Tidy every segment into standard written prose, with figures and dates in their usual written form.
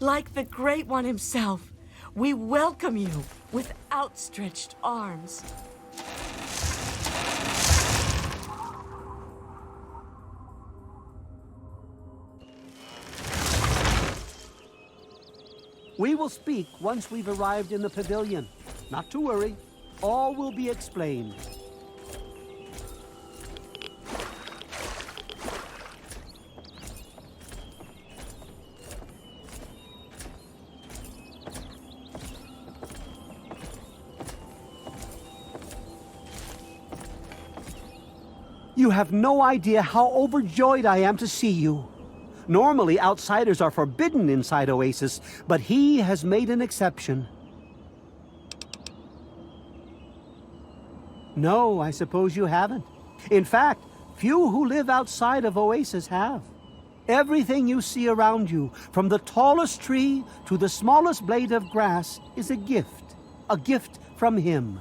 Like the Great One himself, we welcome you with outstretched arms. We will speak once we've arrived in the pavilion. Not to worry, all will be explained. You have no idea how overjoyed I am to see you. Normally, outsiders are forbidden inside Oasis, but he has made an exception. No, I suppose you haven't. In fact, few who live outside of Oasis have. Everything you see around you, from the tallest tree to the smallest blade of grass, is a gift from him.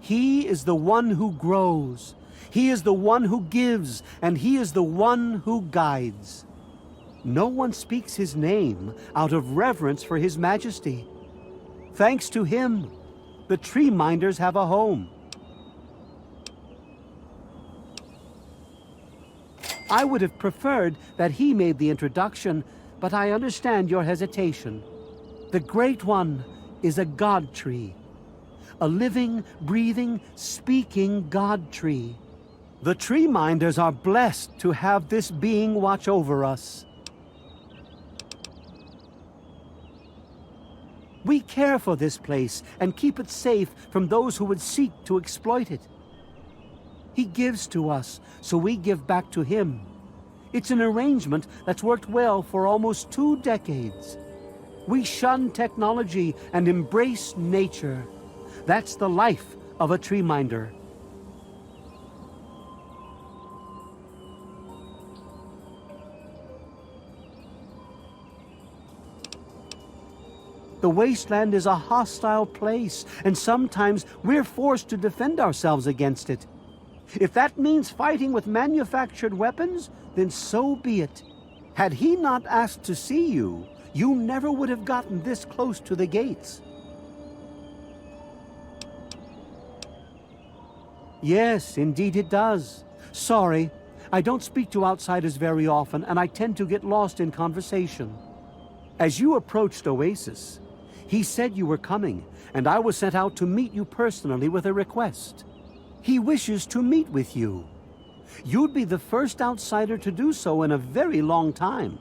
He is the one who grows. He is the one who gives, and he is the one who guides. No one speaks his name out of reverence for his majesty. Thanks to him, the tree minders have a home. I would have preferred that he made the introduction, but I understand your hesitation. The Great One is a god tree. A living, breathing, speaking god tree. The tree minders are blessed to have this being watch over us. We care for this place and keep it safe from those who would seek to exploit it. He gives to us, so we give back to him. It's an arrangement that's worked well for almost 2 decades. We shun technology and embrace nature. That's the life of a tree minder. The wasteland is a hostile place, and sometimes we're forced to defend ourselves against it. If that means fighting with manufactured weapons, then so be it. Had he not asked to see you, you never would have gotten this close to the gates. Yes, indeed it does. Sorry, I don't speak to outsiders very often, and I tend to get lost in conversation. As you approached Oasis, he said you were coming, and I was sent out to meet you personally with a request. He wishes to meet with you. You'd be the first outsider to do so in a very long time.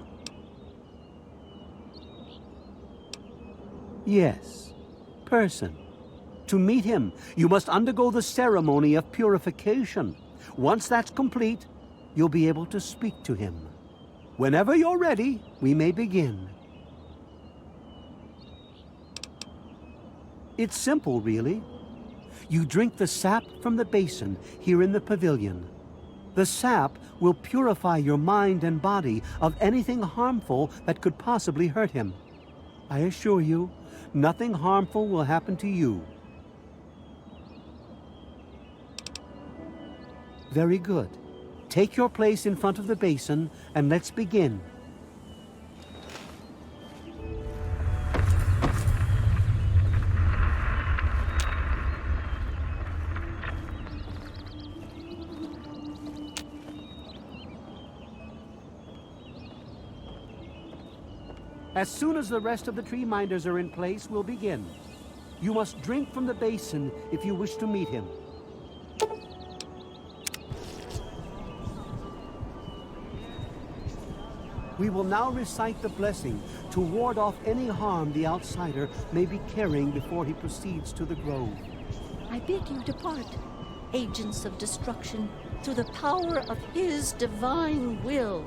Yes, person. To meet him, you must undergo the ceremony of purification. Once that's complete, you'll be able to speak to him. Whenever you're ready, we may begin. It's simple, really. You drink the sap from the basin here in the pavilion. The sap will purify your mind and body of anything harmful that could possibly hurt him. I assure you, nothing harmful will happen to you. Very good. Take your place in front of the basin, and let's begin. As soon as the rest of the tree minders are in place, we'll begin. You must drink from the basin if you wish to meet him. We will now recite the blessing to ward off any harm the outsider may be carrying before he proceeds to the grove. I bid you depart, agents of destruction, through the power of his divine will.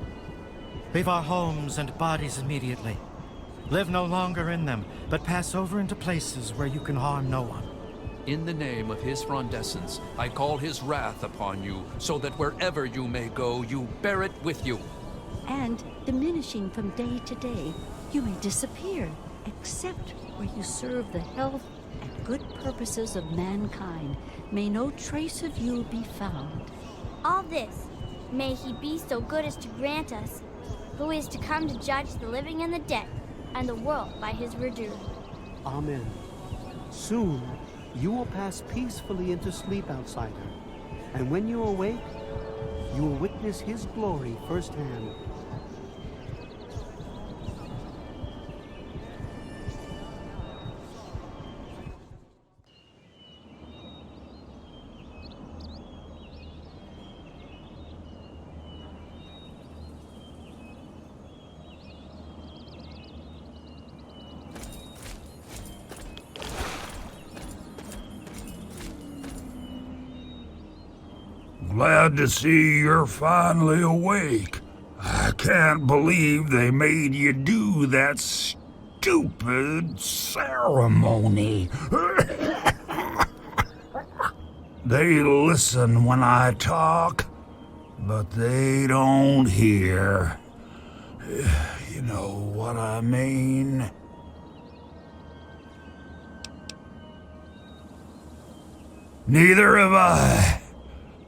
Leave our homes and bodies immediately. Live no longer in them, but pass over into places where you can harm no one. In the name of his frondescence, I call his wrath upon you, so that wherever you may go, you bear it with you. And, diminishing from day to day, you may disappear, except where you serve the health and good purposes of mankind. May no trace of you be found. All this, May he be so good as to grant us, who is to come to judge the living and the dead, and the world by his verdure. Amen. Soon, you will pass peacefully into sleep, outsider. And when you awake, you will witness his glory firsthand. Glad to see you're finally awake. I can't believe they made you do that stupid ceremony. They listen when I talk, but they don't hear. You know what I mean? Neither have I.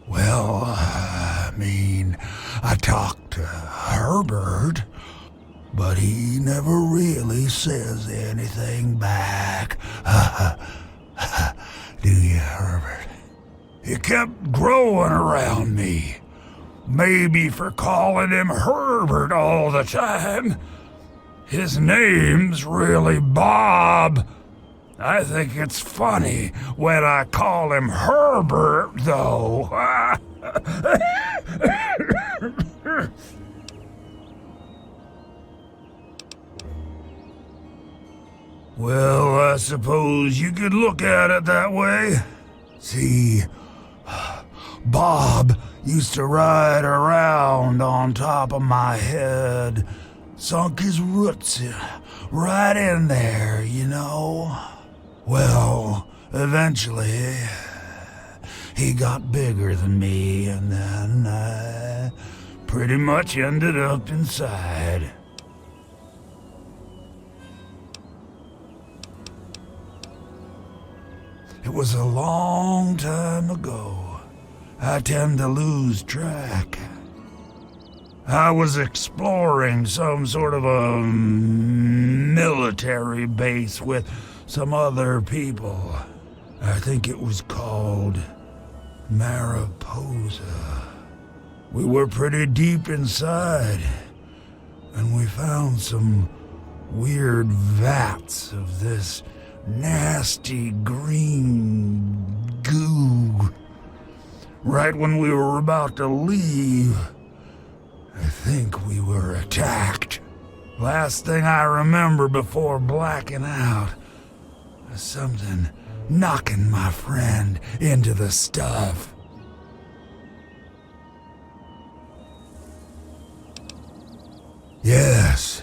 Well, I talked to Herbert, but he never really says anything back. Do you, Herbert? He kept growing around me. Maybe for calling him Herbert all the time. His name's really Bob. I think it's funny when I call him Herbert, though. Well, I suppose you could look at it that way. See, Bob used to ride around on top of my head, sunk his roots right in there, you know. Well, eventually, he got bigger than me, and then I pretty much ended up inside. It was a long time ago. I tend to lose track. I was exploring some sort of a military base with some other people. I think it was called Mariposa. We were pretty deep inside, and we found some weird vats of this nasty green goo. Right when we were about to leave, I think we were attacked. Last thing I remember before blacking out was something knocking my friend into the stuff. Yes,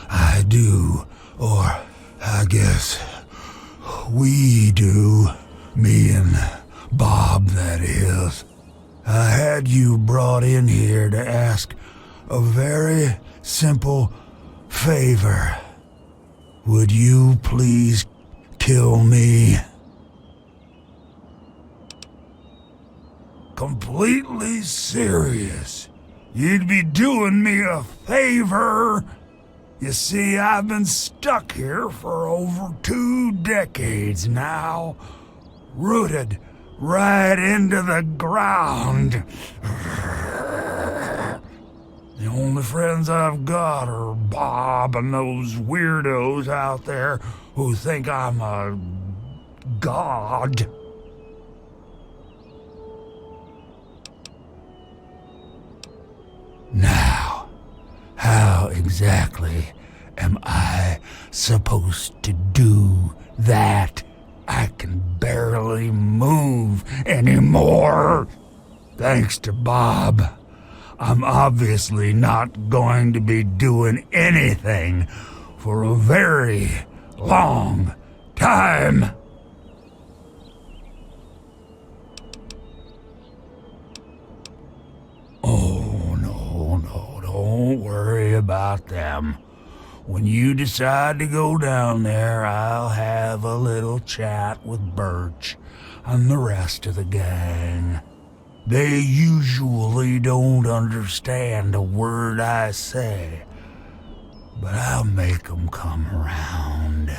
I do. Or I guess we do. Me and Bob, that is. I had you brought in here to ask a very simple favor. Would you please kill me? Completely serious. You'd be doing me a favor. You see, I've been stuck here for over 2 decades now, rooted right into the ground. The only friends I've got are Bob and those weirdos out there who think I'm a god. Now, how exactly am I supposed to do that? I can barely move anymore. Thanks to Bob, I'm obviously not going to be doing anything for a very long time. Oh, no, don't worry about them. When you decide to go down there, I'll have a little chat with Birch and the rest of the gang. They usually don't understand a word I say, but I'll make 'em come around.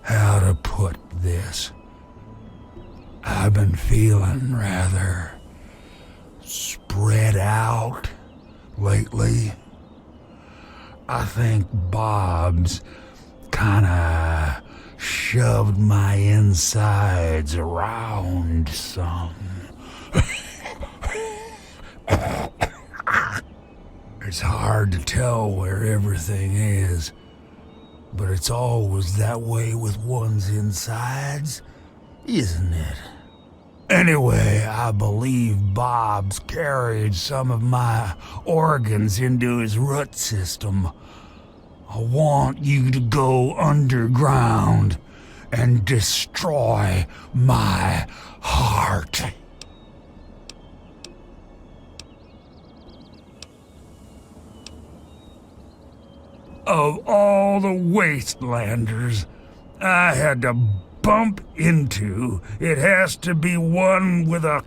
How to put this? I've been feeling rather spread out lately. I think Bob's kinda shoved my insides around some. It's hard to tell where everything is, but it's always that way with one's insides, isn't it? Anyway, I believe Bob's carried some of my organs into his root system. I want you to go underground and destroy my heart. Of all the wastelanders I had to bump into, it has to be one with a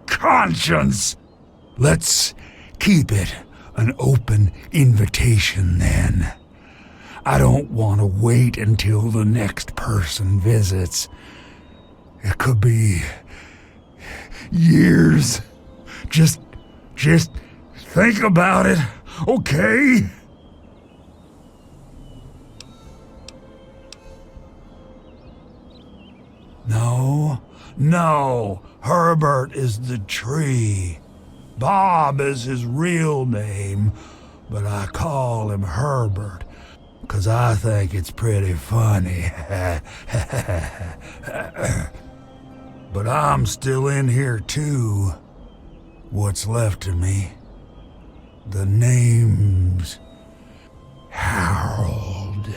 conscience. Let's keep it an open invitation then. I don't want to wait until the next person visits. It could be years. Just think about it, okay? No, Herbert is the tree. Bob is his real name, but I call him Herbert, 'cause I think it's pretty funny. But I'm still in here too. What's left of me? The name's Harold.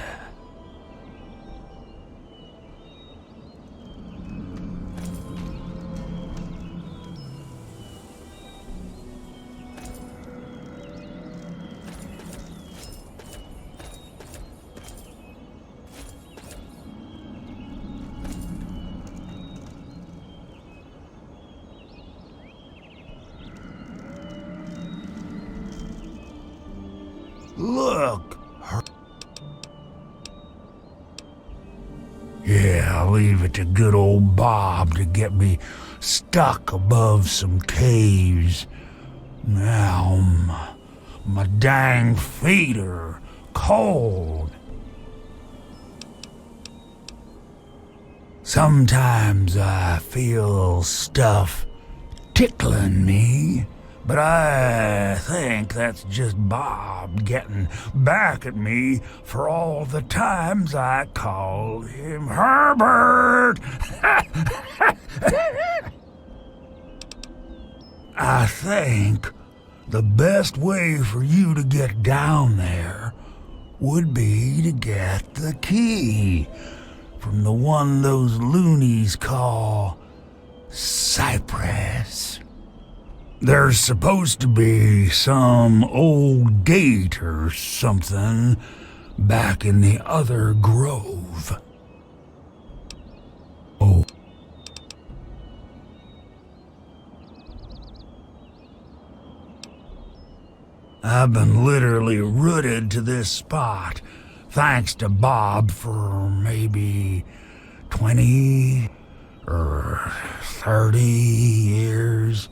Look! Yeah, I'll leave it to good old Bob to get me stuck above some caves. Now, my dang feet are cold. Sometimes I feel stuff tickling me. But I think that's just Bob getting back at me for all the times I called him Herbert. I think the best way for you to get down there would be to get the key from the one those loonies call Cypress. There's supposed to be some old gate or something back in the other grove. Oh. I've been literally rooted to this spot, thanks to Bob, for maybe 20 or 30 years.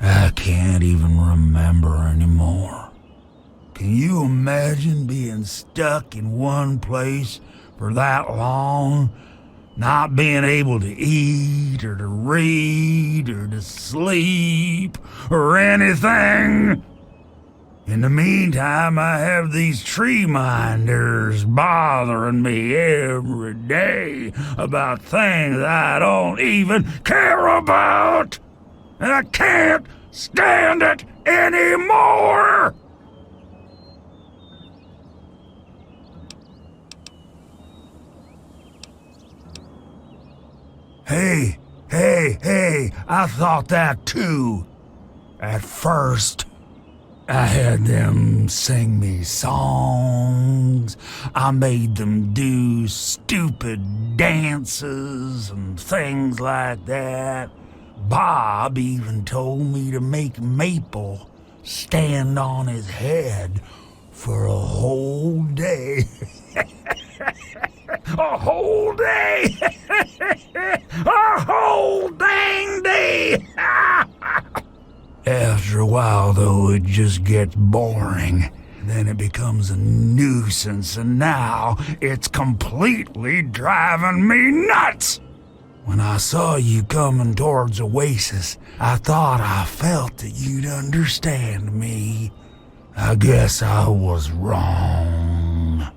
I can't even remember anymore. Can you imagine being stuck in one place for that long? Not being able to eat, or to read, or to sleep, or anything? In the meantime, I have these tree minders bothering me every day about things I don't even care about. And I can't stand it anymore! Hey, I thought that too. At first, I had them sing me songs. I made them do stupid dances and things like that. Bob even told me to make Maple stand on his head for a whole day. A whole day! A whole dang day! After a while, though, it just gets boring. Then it becomes a nuisance, and now it's completely driving me nuts! When I saw you coming towards Oasis, I thought I felt that you'd understand me. I guess I was wrong.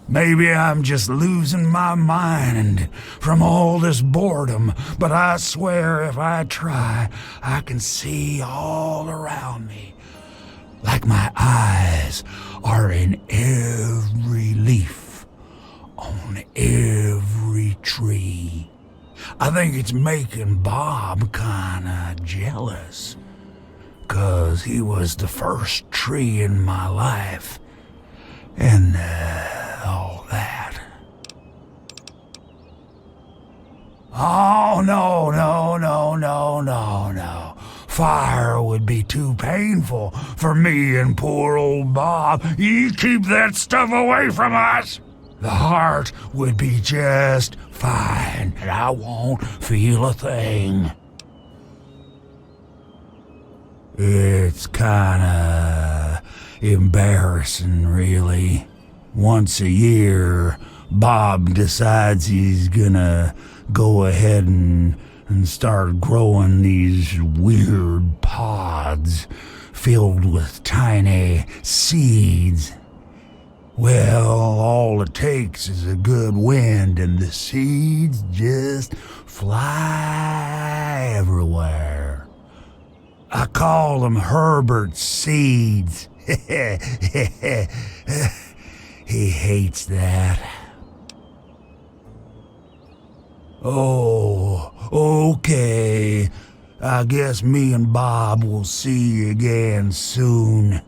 Maybe I'm just losing my mind from all this boredom, but I swear if I try, I can see all around me. Like my eyes are in every leaf, on every tree. I think it's making Bob kinda jealous, 'cause he was the first tree in my life, and all that. Oh, no. Fire would be too painful for me and poor old Bob. You keep that stuff away from us. The heart would be just fine, and I won't feel a thing. It's kinda embarrassing, really. Once a year, Bob decides he's gonna go ahead and start growing these weird pods filled with tiny seeds. Well, all it takes is a good wind and the seeds just fly everywhere. I call them Herbert's seeds. He hates that. Oh, okay. I guess me and Bob will see you again soon.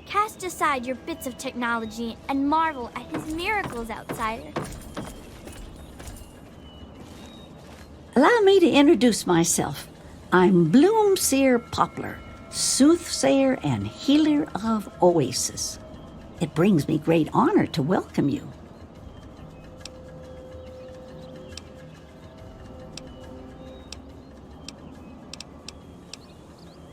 Cast aside your bits of technology and marvel at his miracles, outsider. Allow me to introduce myself. I'm Bloomseer Poplar, soothsayer and healer of Oasis. It brings me great honor to welcome you.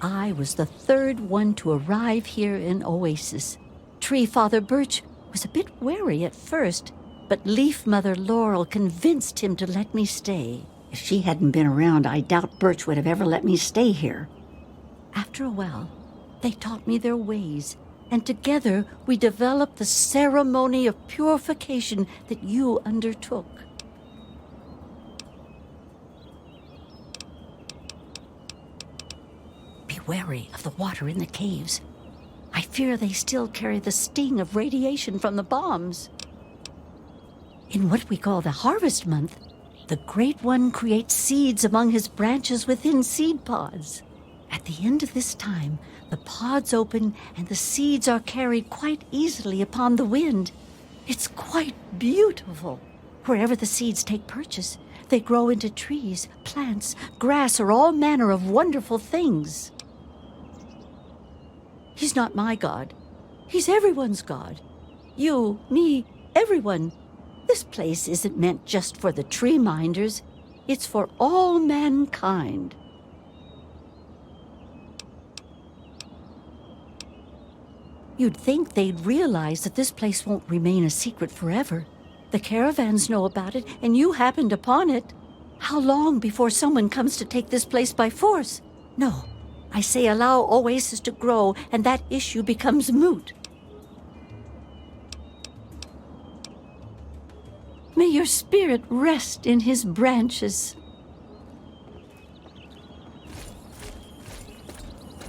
I was the third one to arrive here in Oasis. Tree Father Birch was a bit wary at first, but Leaf Mother Laurel convinced him to let me stay. If she hadn't been around, I doubt Birch would have ever let me stay here. After a while, they taught me their ways, and together we developed the ceremony of purification that you undertook. Be wary of the water in the caves. I fear they still carry the sting of radiation from the bombs. In what we call the harvest month, the Great One creates seeds among his branches within seed pods. At the end of this time, the pods open and the seeds are carried quite easily upon the wind. It's quite beautiful. Wherever the seeds take purchase, they grow into trees, plants, grass, or all manner of wonderful things. He's not my God. He's everyone's God. You, me, everyone. This place isn't meant just for the tree minders. It's for all mankind. You'd think they'd realize that this place won't remain a secret forever. The caravans know about it, and you happened upon it. How long before someone comes to take this place by force? No, I say allow Oasis to grow, and that issue becomes moot. May your spirit rest in his branches.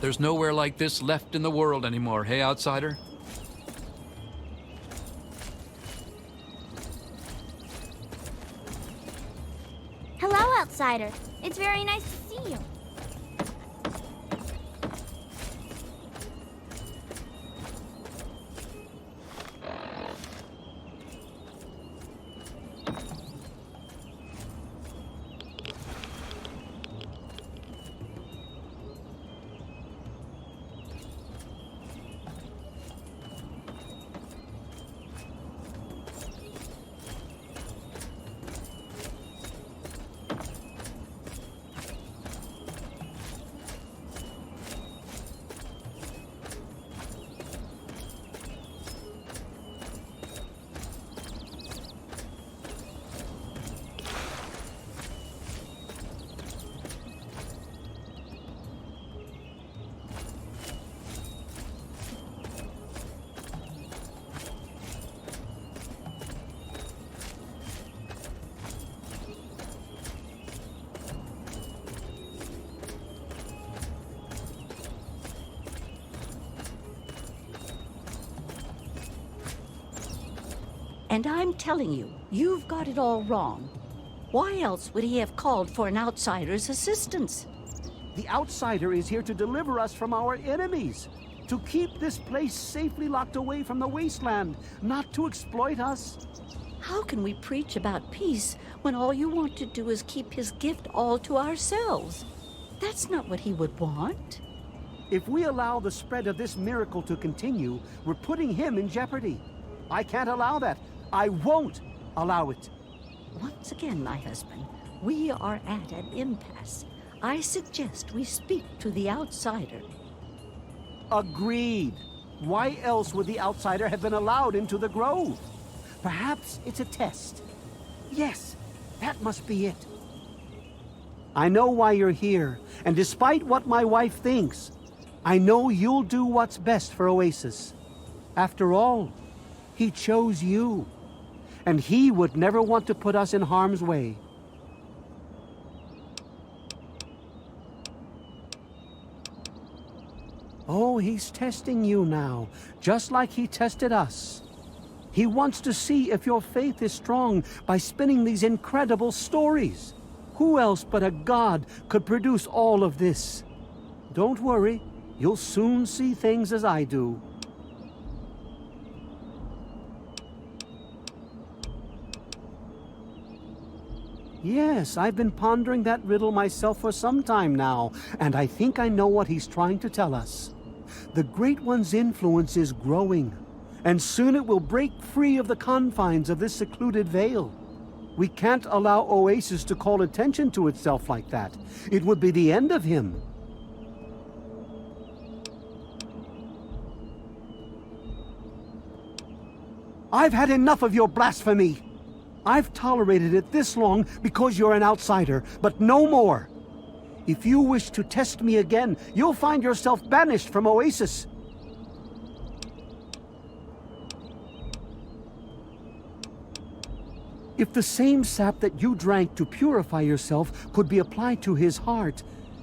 There's nowhere like this left in the world anymore, hey, outsider? Hello, outsider. It's very nice to see you. And I'm telling you, you've got it all wrong. Why else would he have called for an outsider's assistance? The outsider is here to deliver us from our enemies, to keep this place safely locked away from the wasteland, not to exploit us. How can we preach about peace when all you want to do is keep his gift all to ourselves? That's not what he would want. If we allow the spread of this miracle to continue, we're putting him in jeopardy. I can't allow that. I won't allow it. Once again, my husband, we are at an impasse. I suggest we speak to the outsider. Agreed. Why else would the outsider have been allowed into the grove? Perhaps it's a test. Yes, that must be it. I know why you're here, and despite what my wife thinks, I know you'll do what's best for Oasis. After all, he chose you, and he would never want to put us in harm's way. Oh, he's testing you now, just like he tested us. He wants to see if your faith is strong by spinning these incredible stories. Who else but a god could produce all of this? Don't worry, you'll soon see things as I do. Yes, I've been pondering that riddle myself for some time now, and I think I know what he's trying to tell us. The Great One's influence is growing, and soon it will break free of the confines of this secluded vale. We can't allow Oasis to call attention to itself like that. It would be the end of him. I've had enough of your blasphemy. I've tolerated it this long because you're an outsider, but no more. If you wish to test me again, you'll find yourself banished from Oasis. If the same sap that you drank to purify yourself could be applied to his heart,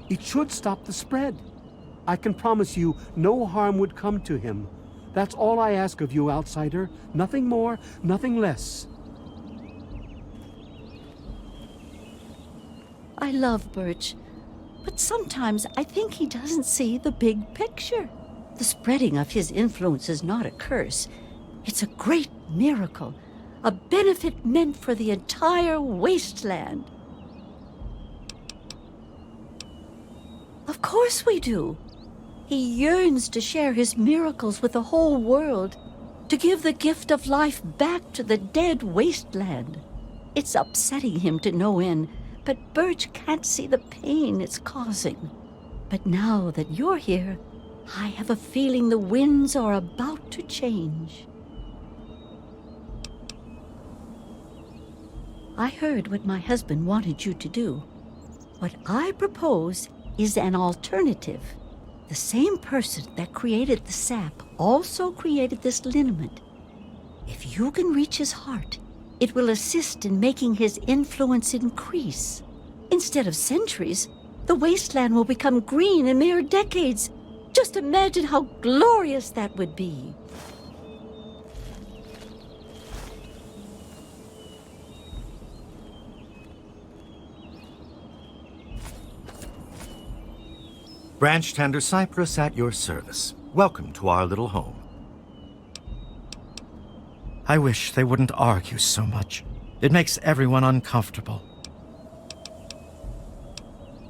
it should stop the spread. I can promise you no harm would come to him. That's all I ask of you, outsider. Nothing more, nothing less. I love Birch, but sometimes I think he doesn't see the big picture. The spreading of his influence is not a curse. It's a great miracle, a benefit meant for the entire wasteland. Of course we do. He yearns to share his miracles with the whole world, to give the gift of life back to the dead wasteland. It's upsetting him to no end, but Birch can't see the pain it's causing. But now that you're here, I have a feeling the winds are about to change. I heard what my husband wanted you to do. What I propose is an alternative. The same person that created the sap also created this liniment. If you can reach his heart, it will assist in making his influence increase. Instead of centuries, the wasteland will become green in mere decades, Just imagine how glorious that would be. Branch Tender Cypress at your service. Welcome to our little home. I wish they wouldn't argue so much. It makes everyone uncomfortable.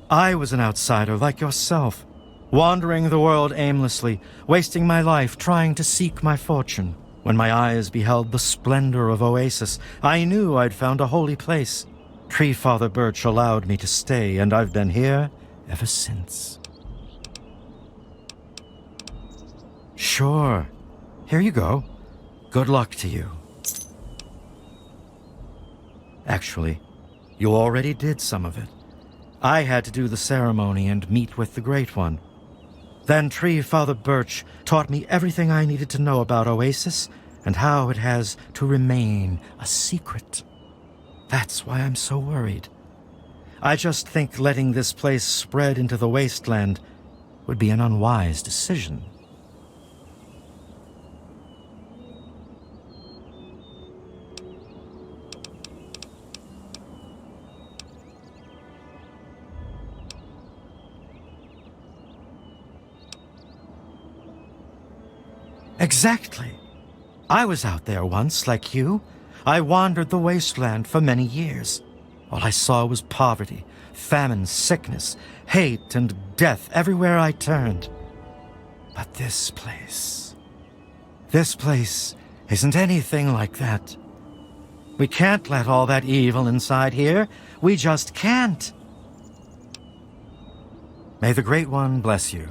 I was an outsider like yourself, wandering the world aimlessly, wasting my life trying to seek my fortune. When my eyes beheld the splendor of Oasis, I knew I'd found a holy place. Tree Father Birch allowed me to stay, and I've been here ever since. Sure. Here you go. Good luck to you. Actually, you already did some of it. I had to do the ceremony and meet with the Great One. Then Tree Father Birch taught me everything I needed to know about Oasis and how it has to remain a secret. That's why I'm so worried. I just think letting this place spread into the wasteland would be an unwise decision. Exactly. I was out there once, like you. I wandered the wasteland for many years. All I saw was poverty, famine, sickness, hate, and death everywhere I turned. But this place isn't anything like that. We can't let all that evil inside here. We just can't. May the Great One bless you.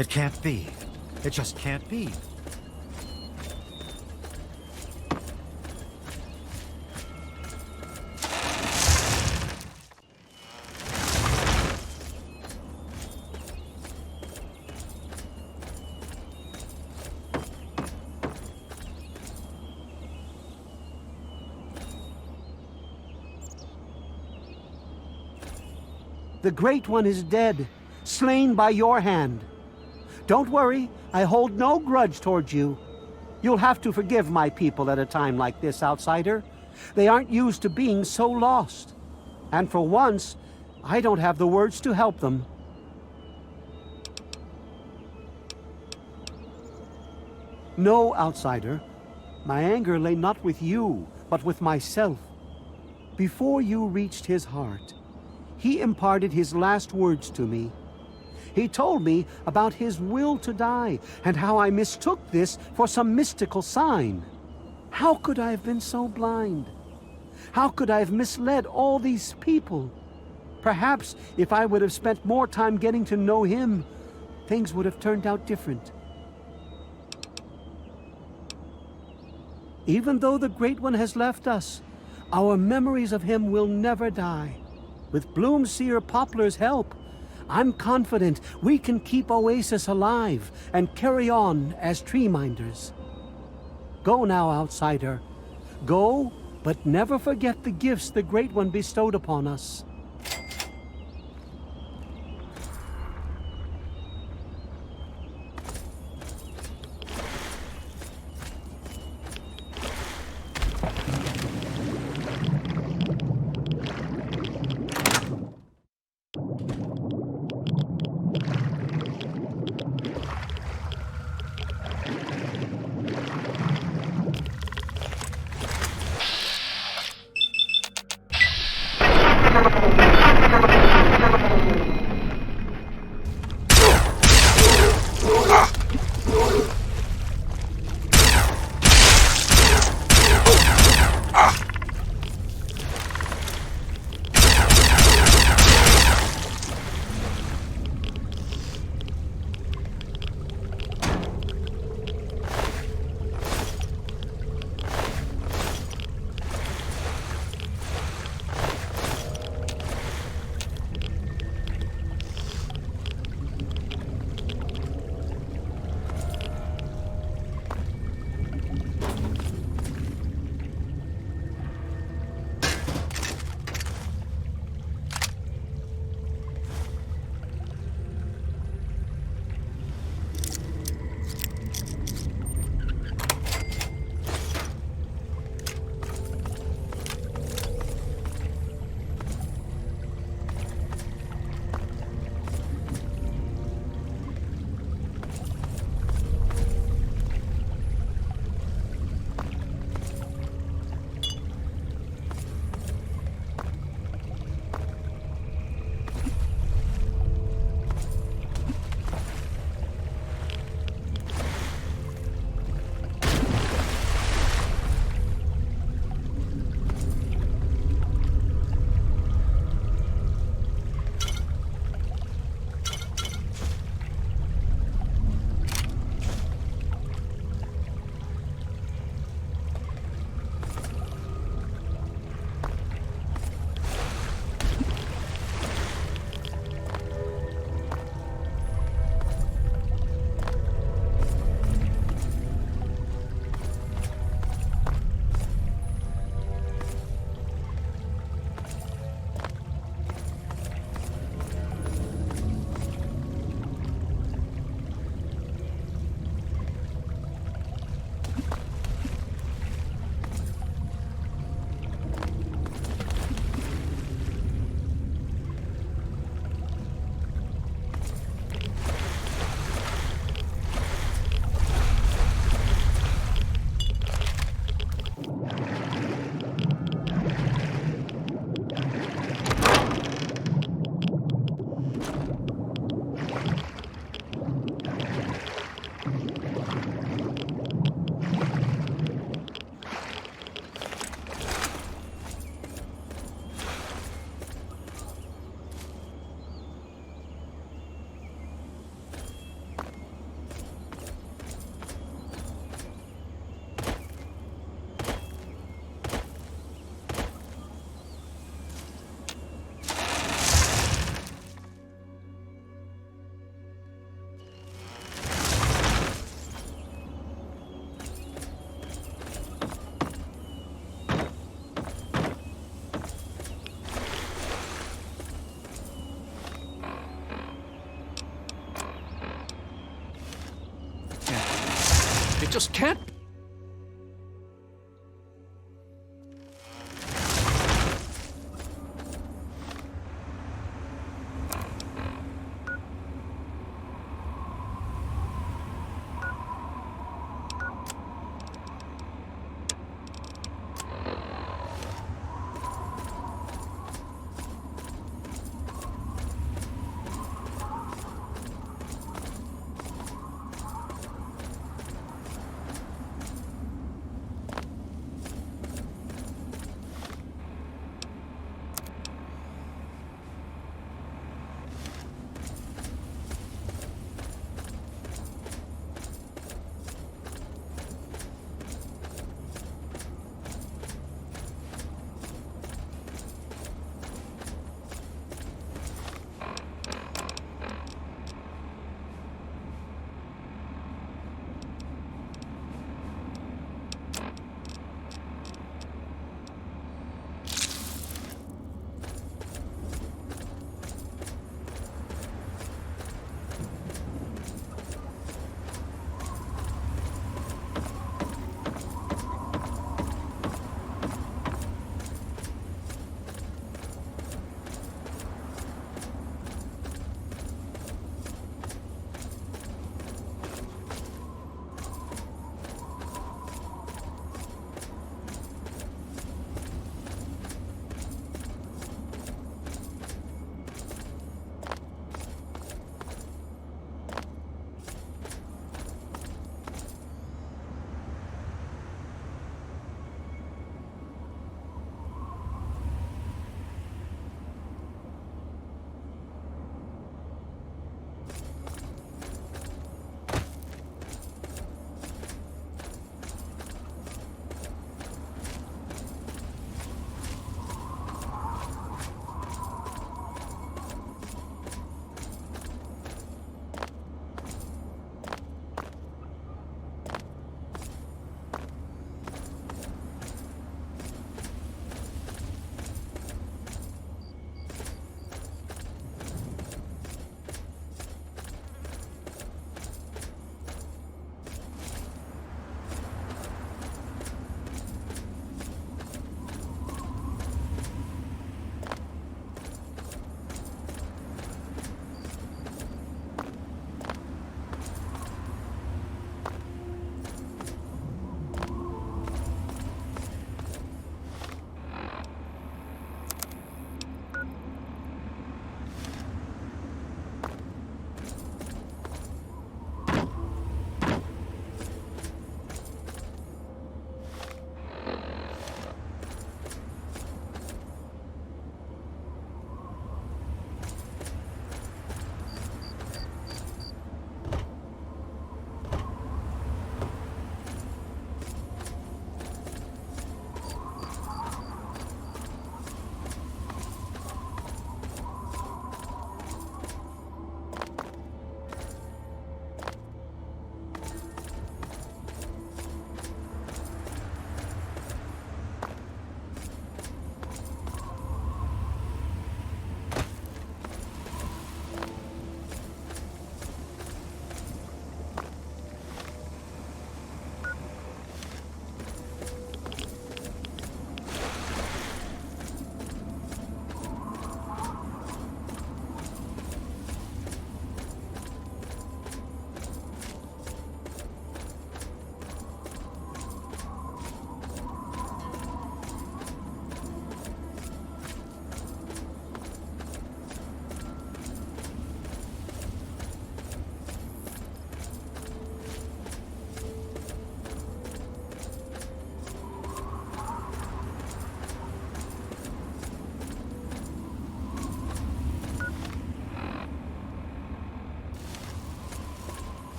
It can't be. It just can't be. The Great One is dead, slain by your hand. Don't worry, I hold no grudge towards you. You'll have to forgive my people at a time like this, outsider. They aren't used to being so lost. And for once, I don't have the words to help them. No, outsider. My anger lay not with you, but with myself. Before you reached his heart, he imparted his last words to me. He told me about his will to die, and how I mistook this for some mystical sign. How could I have been so blind? How could I have misled all these people? Perhaps if I would have spent more time getting to know him, things would have turned out different. Even though the Great One has left us, our memories of him will never die. With Bloomseer Poplar's help, I'm confident we can keep Oasis alive and carry on as tree minders. Go now, outsider. Go, but never forget the gifts the Great One bestowed upon us. It just can't.